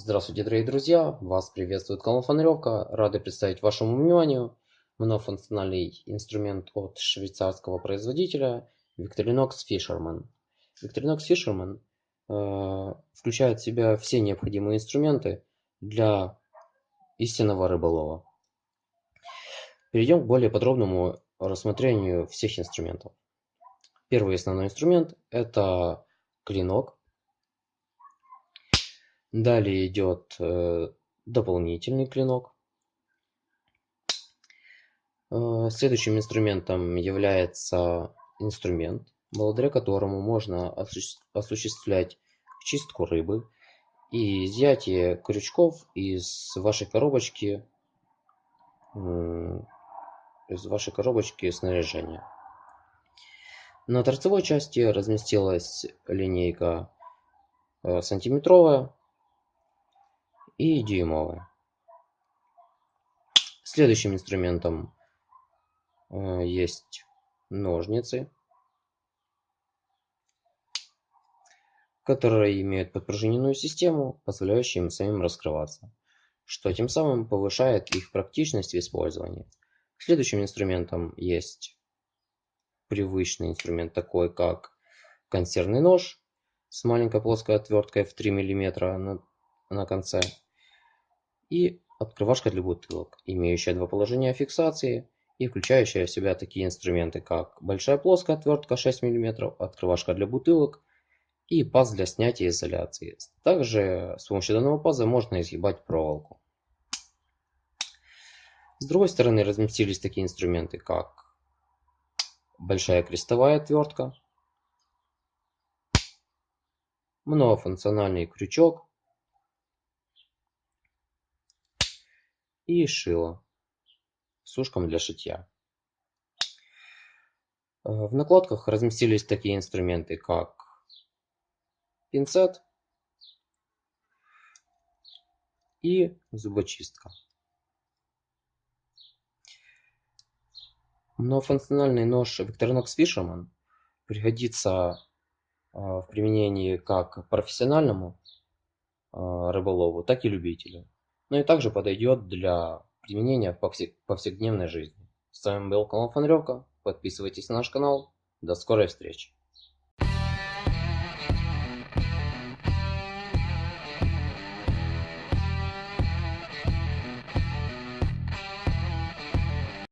Здравствуйте, дорогие друзья! Вас приветствует канал Фонаревка. Рады представить вашему вниманию многофункциональный инструмент от швейцарского производителя Victorinox Fisherman. Victorinox Fisherman включает в себя все необходимые инструменты для истинного рыболова. Перейдем к более подробному рассмотрению всех инструментов. Первый основной инструмент – это клинок. Далее идет дополнительный клинок. Следующим инструментом является инструмент, благодаря которому можно осуществлять чистку рыбы и изъятие крючков из вашей коробочки снаряжения. На торцевой части разместилась линейка сантиметровая и дюймовая. Следующим инструментом есть ножницы, которые имеют подпружиненную систему, позволяющую им самим раскрываться, что тем самым повышает их практичность в использовании. Следующим инструментом есть привычный инструмент, такой как консервный нож с маленькой плоской отверткой в 3 мм на конце и открывашка для бутылок, имеющая два положения фиксации и включающая в себя такие инструменты, как большая плоская отвертка 6 мм, открывашка для бутылок и паз для снятия изоляции. Также с помощью данного паза можно изгибать проволоку. С другой стороны разместились такие инструменты, как большая крестовая отвертка, многофункциональный крючок и шило с ушком для шитья. В накладках разместились такие инструменты, как пинцет и зубочистка. Многофункциональный нож Victorinox Fisherman пригодится в применении как профессиональному рыболову, так и любителю. Но и также подойдет для применения в повседневной жизни. С вами был канал Фонаревка. Подписывайтесь на наш канал. До скорой встречи.